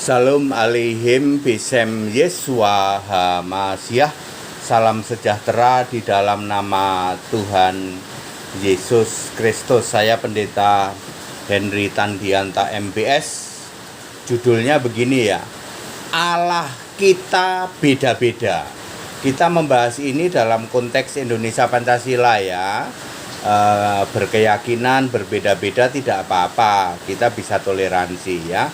Salam alaihim bisem Yeswa Hamasyah. Salam sejahtera di dalam nama Tuhan Yesus Kristus. Saya Pendeta Henry Tandianta MBS. Judulnya begini ya, Allah kita beda-beda. Kita membahas ini dalam konteks Indonesia Pancasila ya. Berkeyakinan berbeda-beda tidak apa-apa, kita bisa toleransi ya.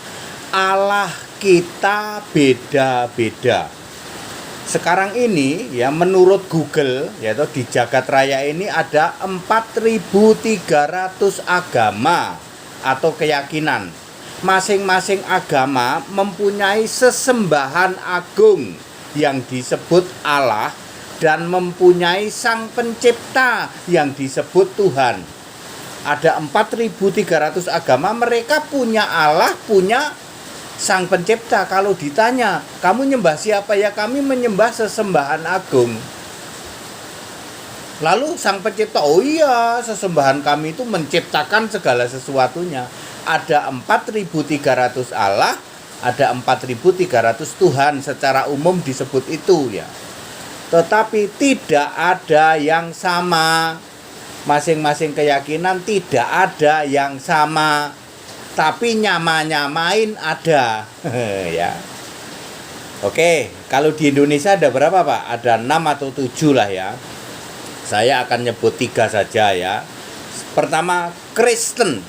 Allah kita beda-beda. Sekarang ini ya, menurut Google yaitu di jagat raya ini ada 4.300 agama atau keyakinan. Masing-masing agama mempunyai sesembahan agung yang disebut Allah dan mempunyai sang pencipta yang disebut Tuhan. Ada 4.300 agama, mereka punya Allah, punya sang pencipta. Kalau ditanya, kamu nyembah siapa? Ya kami menyembah sesembahan agung. Lalu sang pencipta, oh iya, sesembahan kami itu menciptakan segala sesuatunya. Ada 4.300 Allah, ada 4.300 Tuhan, secara umum disebut itu ya. Tetapi tidak ada yang sama. Masing-masing keyakinan tidak ada yang sama. Tapi nyama-nyamain ada. Ya. Oke, kalau di Indonesia ada berapa Pak? Ada 6 atau 7 lah ya. Saya akan nyebut 3 saja ya. Pertama, Kristen.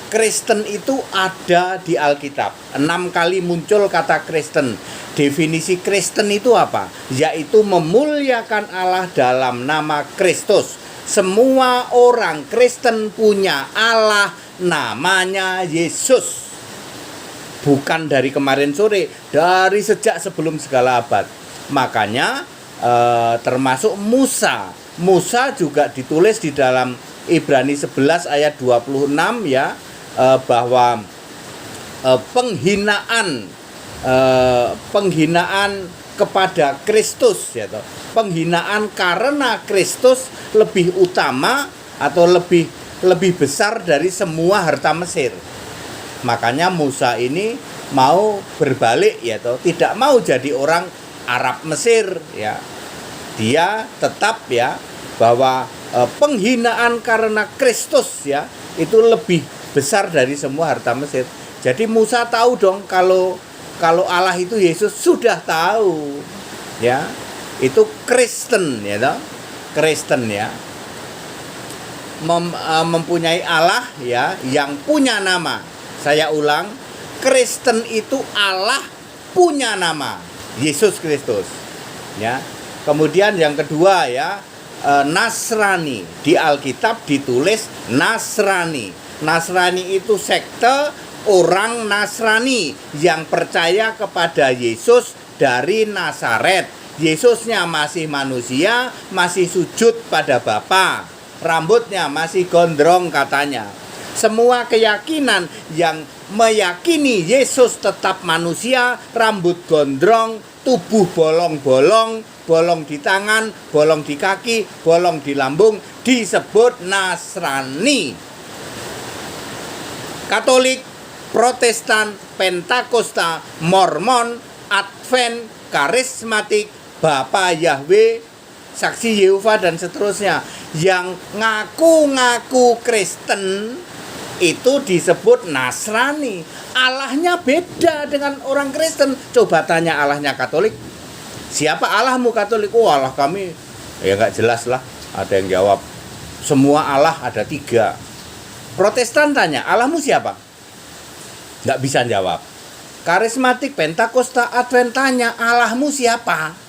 Kristen itu ada di Alkitab. 6 kali muncul kata Kristen. Definisi Kristen itu apa? Yaitu memuliakan Allah dalam nama Kristus. Semua orang Kristen punya Allah, namanya Yesus. Bukan dari kemarin sore, dari sejak sebelum segala abad. Makanya termasuk Musa. Musa juga ditulis di dalam Ibrani 11 ayat 26 ya, bahwa penghinaan kepada Kristus ya, penghinaan karena Kristus lebih utama atau lebih besar dari semua harta Mesir. Makanya Musa ini mau berbalik ya, tidak mau jadi orang Arab Mesir ya. Dia tetap ya bahwa penghinaan karena Kristus ya itu lebih besar dari semua harta Mesir. Jadi Musa tahu dong kalau Allah itu Yesus, sudah tahu ya. Itu Kristen ya toh. Kristen ya. Mempunyai Allah ya yang punya nama. Saya ulang, Kristen itu Allah punya nama, Yesus Kristus. Ya. Kemudian yang kedua ya, Nasrani. Di Alkitab ditulis Nasrani. Nasrani itu sekte orang Nasrani yang percaya kepada Yesus dari Nazaret. Yesusnya masih manusia, masih sujud pada Bapa, rambutnya masih gondrong katanya. Semua keyakinan yang meyakini Yesus tetap manusia, rambut gondrong, tubuh bolong-bolong, bolong di tangan, bolong di kaki, bolong di lambung, disebut Nasrani. Katolik, Protestan, Pentakosta, Mormon, Advent, Karismatik, Bapa Yahweh, Saksi Yehova dan seterusnya, yang ngaku-ngaku Kristen itu disebut Nasrani. Allahnya beda dengan orang Kristen. Coba tanya Allahnya Katolik, siapa Allahmu Katolik? Oh, Allah kami ya nggak jelas lah. Ada yang jawab semua Allah ada 3. Protestan tanya, Allahmu siapa? Nggak bisa jawab. Karismatik, Pentakosta, Advent tanya, Allahmu siapa?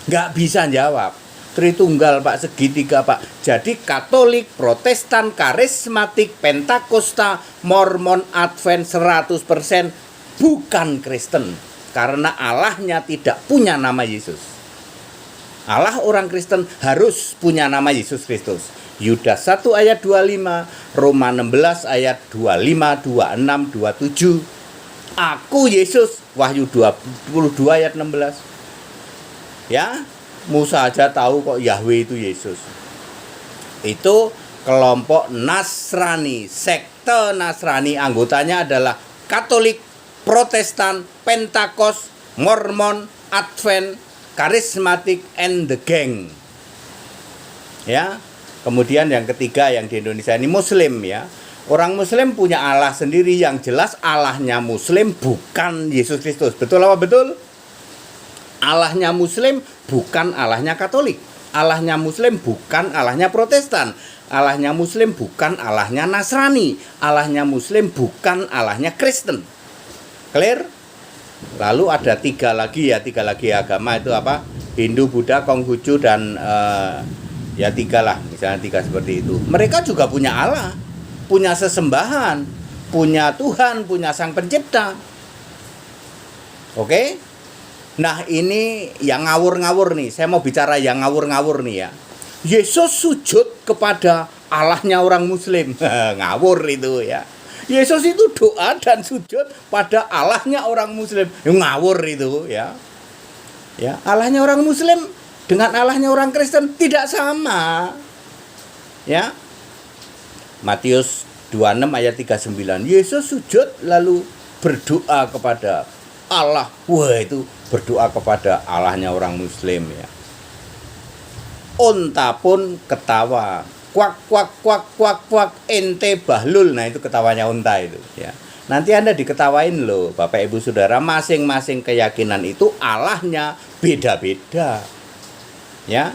Nggak bisa jawab. Tritunggal Pak, segitiga Pak. Jadi Katolik, Protestan, Karismatik, Pentakosta, Mormon, Advent 100% bukan Kristen. Karena Allahnya tidak punya nama Yesus. Allah orang Kristen harus punya nama Yesus Kristus. Yudas 1 ayat 25, Roma 16 ayat 25, 26, 27. Aku Yesus, Wahyu 22 ayat 16. Ya, Musa aja tahu kok Yahweh itu Yesus. Itu kelompok Nasrani, sekte Nasrani, anggotanya adalah Katolik, Protestan, Pentakos, Mormon, Advent, Karismatik, and the gang. Ya. Kemudian yang ketiga yang di Indonesia ini Muslim ya. Orang Muslim punya Allah sendiri, yang jelas Allahnya Muslim bukan Yesus Kristus. Betul apa betul? Allahnya Muslim bukan Allahnya Katolik. Allahnya Muslim bukan Allahnya Protestan. Allahnya Muslim bukan Allahnya Nasrani. Allahnya Muslim bukan Allahnya Kristen. Clear? Lalu ada tiga lagi agama itu apa? Hindu, Buddha, Konghucu, dan ya tiga lah, misalnya tiga seperti itu. Mereka juga punya Allah, punya sesembahan, punya Tuhan, punya Sang Pencipta. Oke? Nah ini yang ngawur-ngawur nih. Saya mau bicara yang ngawur-ngawur nih ya. Yesus sujud kepada Allahnya orang Muslim. Ngawur itu ya. Yesus itu doa dan sujud pada Allahnya orang Muslim. Ngawur itu ya. Ya, Allahnya orang Muslim dengan Allahnya orang Kristen tidak sama. Ya. Matius 26 ayat 39. Yesus sujud lalu berdoa kepada Allah. Wah, itu berdoa kepada Allahnya orang Muslim ya. Unta pun ketawa. Kuak kuak kuak kuak kuak, ente bahlul. Nah, itu ketawanya unta itu ya. Nanti Anda diketawain loh, Bapak Ibu Saudara, masing-masing keyakinan itu Allahnya beda-beda. Ya.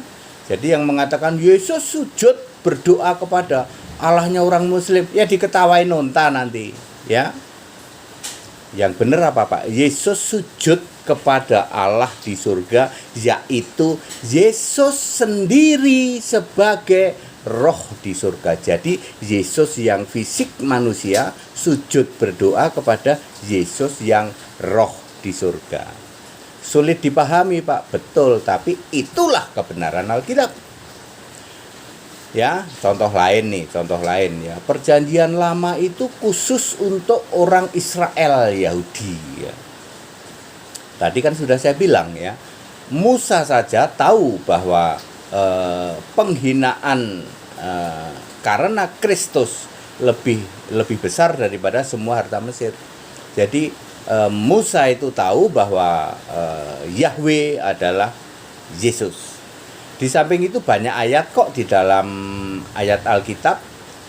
Jadi yang mengatakan Yesus sujud berdoa kepada Allahnya orang Muslim, ya diketawain unta nanti, ya. Yang benar apa, Pak? Yesus sujud kepada Allah di surga, yaitu Yesus sendiri sebagai roh di surga. Jadi Yesus yang fisik manusia sujud berdoa kepada Yesus yang roh di surga. Sulit dipahami, Pak, betul, tapi itulah kebenaran Alkitab. Ya, contoh lain ya. Perjanjian lama itu khusus untuk orang Israel Yahudi ya. Tadi kan sudah saya bilang ya, Musa saja tahu bahwa penghinaan karena Kristus lebih besar daripada semua harta Mesir. Jadi Musa itu tahu bahwa Yahweh adalah Yesus. Di samping itu banyak ayat kok di dalam ayat Alkitab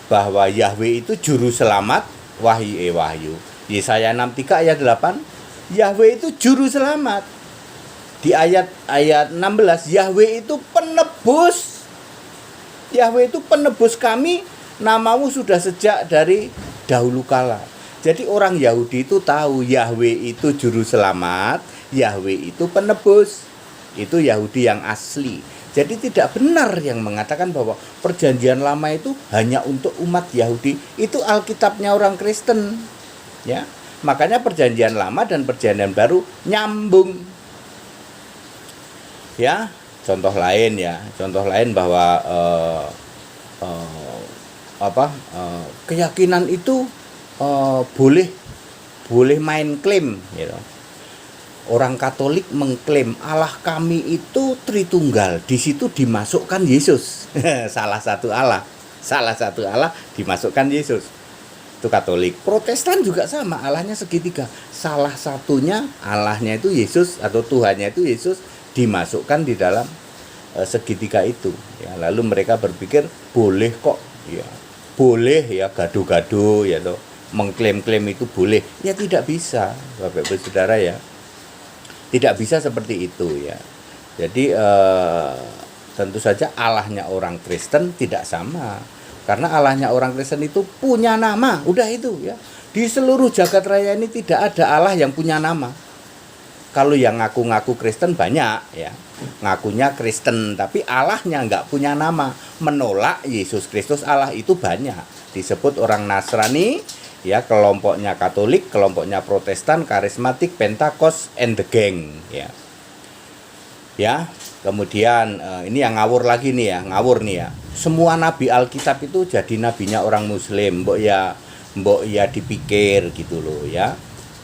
bahwa Yahweh itu juru selamat. Wahyu. Yesaya 63 ayat 8, Yahweh itu juru selamat. Di ayat 16, Yahweh itu penebus. Yahweh itu penebus kami, namamu sudah sejak dari dahulu kala. Jadi orang Yahudi itu tahu Yahweh itu juru selamat, Yahweh itu penebus. Itu Yahudi yang asli. Jadi tidak benar yang mengatakan bahwa perjanjian lama itu hanya untuk umat Yahudi. Itu Alkitabnya orang Kristen. Ya. Makanya perjanjian lama dan perjanjian baru nyambung. Ya, contoh lain bahwa keyakinan itu boleh main klaim gitu. Orang Katolik mengklaim Allah kami itu Tritunggal. Di situ dimasukkan Yesus. salah satu Allah dimasukkan Yesus. Itu Katolik. Protestan juga sama, Allahnya segitiga. Salah satunya Allahnya itu Yesus atau Tuhannya itu Yesus dimasukkan di dalam segitiga itu. Ya, lalu mereka berpikir boleh kok, ya. Boleh ya gaduh-gaduh ya toh. Mengklaim-klaim itu boleh. Ya tidak bisa, Bapak Ibu Saudara ya. Tidak bisa seperti itu ya. Jadi tentu saja Allahnya orang Kristen tidak sama. Karena Allahnya orang Kristen itu punya nama. Udah itu ya. Di seluruh jagat raya ini tidak ada Allah yang punya nama. Kalau yang ngaku-ngaku Kristen banyak ya. Ngakunya Kristen tapi Allahnya nggak punya nama. Menolak Yesus Kristus Allah itu banyak. Disebut orang Nasrani, ya, kelompoknya Katolik, kelompoknya Protestan, Karismatik, Pentakos, and the gang ya. Ya, kemudian ini yang ngawur nih ya. Semua nabi Alkitab itu jadi nabinya orang Muslim, mbok ya dipikir gitu loh ya.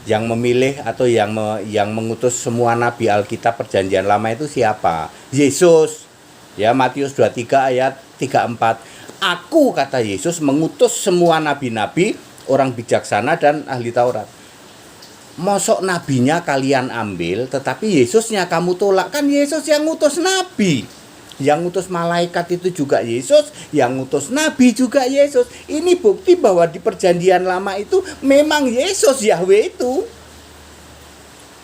Yang memilih atau yang mengutus semua nabi Alkitab perjanjian lama itu siapa? Yesus. Ya, Matius 23 ayat 34. Aku, kata Yesus, mengutus semua nabi-nabi, orang bijaksana dan ahli Taurat. mosok nabinya kalian ambil, tetapi Yesusnya kamu tolak. Kan Yesus yang ngutus nabi, yang ngutus malaikat itu juga Yesus, yang ngutus nabi juga Yesus. Ini bukti bahwa di perjanjian lama itu memang Yesus Yahweh itu.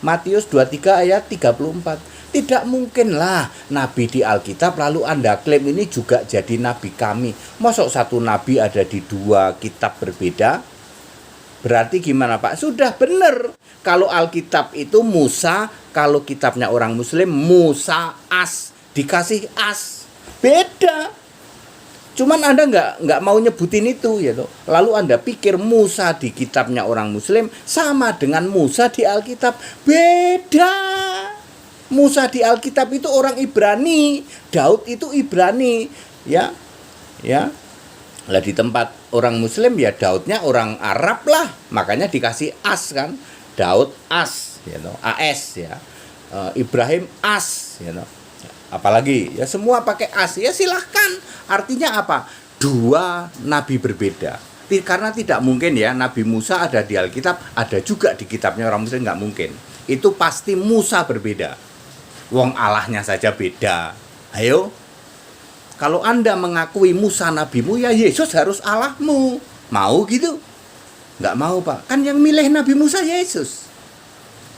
Matius 23 ayat 34. Tidak mungkinlah nabi di Alkitab lalu Anda klaim ini juga jadi nabi kami. Mosok satu nabi ada di dua kitab berbeda? Berarti gimana Pak? Sudah benar. Kalau Alkitab itu Musa, kalau kitabnya orang Muslim Musa as, dikasih as. Beda. Cuman Anda nggak mau nyebutin itu ya toh. Lalu Anda pikir Musa di kitabnya orang Muslim sama dengan Musa di Alkitab. Beda. Musa di Alkitab itu orang Ibrani, Daud itu Ibrani, ya. Ya. Lah di tempat orang Muslim ya Daudnya orang Arab lah, makanya dikasih as kan. Daud as, ya toh. AS ya. Ibrahim as, ya toh. Apalagi ya semua pakai as, ya silahkan. Artinya apa? Dua nabi berbeda. Karena tidak mungkin ya Nabi Musa ada di Alkitab, ada juga di kitabnya orang Muslim, nggak mungkin. Itu pasti Musa berbeda. Wong Allahnya saja beda. Ayo, kalau Anda mengakui Musa nabimu, ya Yesus harus Allahmu. Mau gitu? Nggak mau Pak. Kan yang milih Nabi Musa Yesus.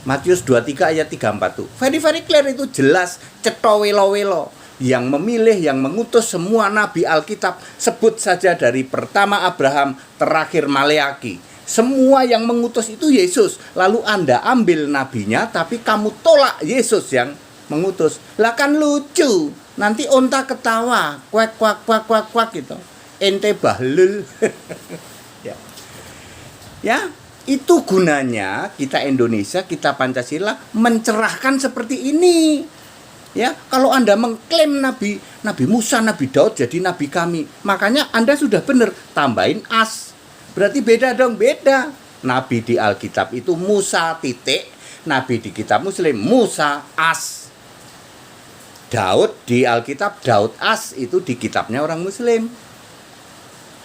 Matius 23 ayat 34 tuh. Very clear, itu jelas, cetowelo-welo. Yang memilih, yang mengutus semua nabi Alkitab, sebut saja dari pertama Abraham, terakhir Maleaki. Semua yang mengutus itu Yesus. Lalu Anda ambil nabinya, tapi kamu tolak Yesus yang mengutus. Lah kan lucu. Nanti onta ketawa, kuak gitu. Ente bahlul. Ya. Itu gunanya kita Indonesia, kita Pancasila mencerahkan seperti ini. Ya, kalau Anda mengklaim Nabi Musa, Nabi Daud jadi nabi kami, makanya Anda sudah benar, tambahin as. Berarti beda dong, beda. Nabi di Alkitab itu Musa titik, nabi di kitab Muslim Musa as. Daud di Alkitab Daud as, itu di kitabnya orang Muslim.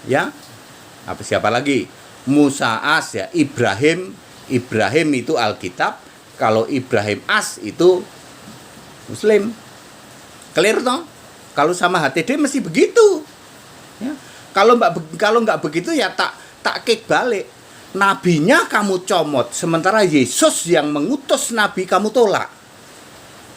Ya. Siapa lagi? Musa as ya, Ibrahim itu Alkitab, kalau Ibrahim as itu Muslim. Clear toh? Kalau sama HTD mesti begitu. Ya. Kalau nggak begitu ya tak kick balik. Nabinya kamu comot, sementara Yesus yang mengutus nabi kamu tolak.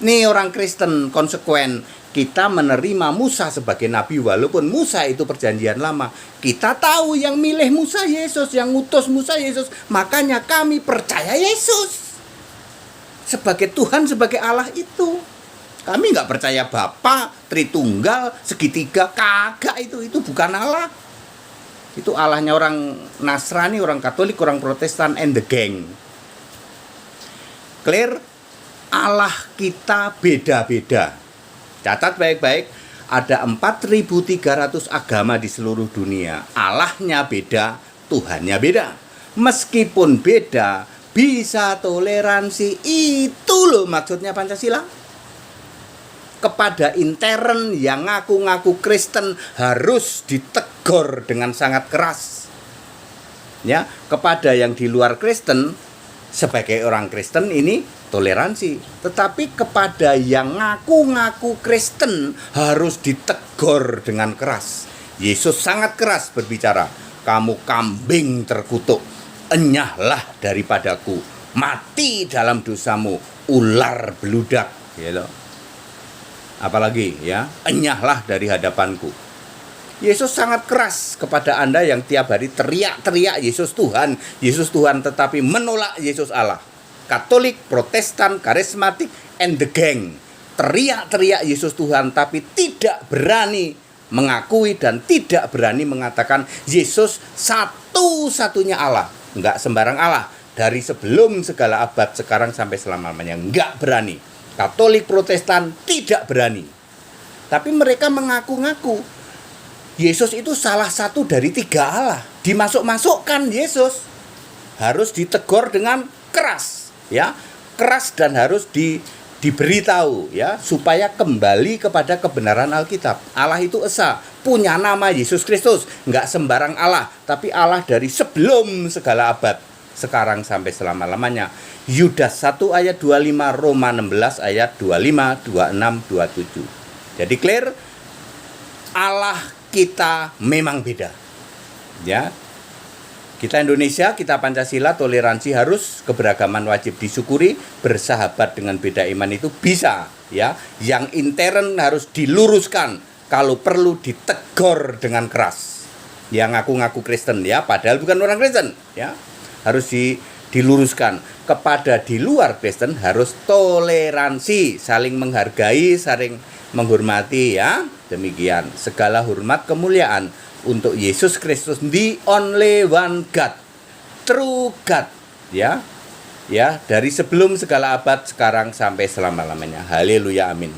Nih orang Kristen konsekuen. Kita menerima Musa sebagai nabi walaupun Musa itu perjanjian lama. Kita tahu yang milih Musa Yesus, yang ngutus Musa Yesus. Makanya kami percaya Yesus sebagai Tuhan, sebagai Allah itu. Kami nggak percaya Bapa, Tritunggal, segitiga, kagak itu bukan Allah. Itu Allahnya orang Nasrani, orang Katolik, orang Protestan, and the gang. Clear? Allah kita beda-beda. Catat baik-baik, ada 4.300 agama di seluruh dunia. Allahnya beda, Tuhannya beda. Meskipun beda, bisa toleransi. Itu loh maksudnya Pancasila. Kepada intern yang ngaku-ngaku Kristen harus ditegur dengan sangat keras. Ya, kepada yang di luar Kristen, sebagai orang Kristen ini toleransi. Tetapi kepada yang ngaku-ngaku Kristen harus ditegur dengan keras. Yesus sangat keras berbicara. Kamu kambing terkutuk, enyahlah daripadaku, mati dalam dosamu, ular beludak. Gitu. Apalagi ya, enyahlah dari hadapanku. Yesus sangat keras kepada Anda yang tiap hari teriak-teriak Yesus Tuhan, tetapi menolak Yesus Allah. Katolik, Protestan, karismatik, and the gang. Teriak-teriak Yesus Tuhan, tapi tidak berani mengakui dan tidak berani mengatakan Yesus satu-satunya Allah. Enggak sembarang Allah. Dari sebelum segala abad, sekarang sampai selama-lamanya. Enggak berani. Katolik, Protestan tidak berani. Tapi mereka mengaku-ngaku Yesus itu salah satu dari 3 Allah. Dimasuk-masukkan Yesus. Harus ditegur dengan keras. Ya, keras dan harus diberitahu ya, supaya kembali kepada kebenaran Alkitab. Allah itu esa, punya nama Yesus Kristus, enggak sembarang Allah, tapi Allah dari sebelum segala abad. sekarang sampai selama-lamanya. Yudas 1 ayat 25, Roma 16 ayat 25, 26, 27. Jadi clear, Allah kita memang beda. Ya. Kita Indonesia, kita Pancasila, toleransi harus, keberagaman wajib disyukuri, bersahabat dengan beda iman itu bisa, ya. Yang intern harus diluruskan, kalau perlu ditegur dengan keras. Yang ngaku-ngaku Kristen, ya, padahal bukan orang Kristen, ya. Harus diluruskan. Kepada di luar Kristen harus toleransi, saling menghargai, saling menghormati, ya. Demikian. Segala hormat kemuliaan untuk Yesus Kristus, the only one God, true God, ya. Ya, dari sebelum segala abad, sekarang sampai selama-lamanya. Haleluya, amin.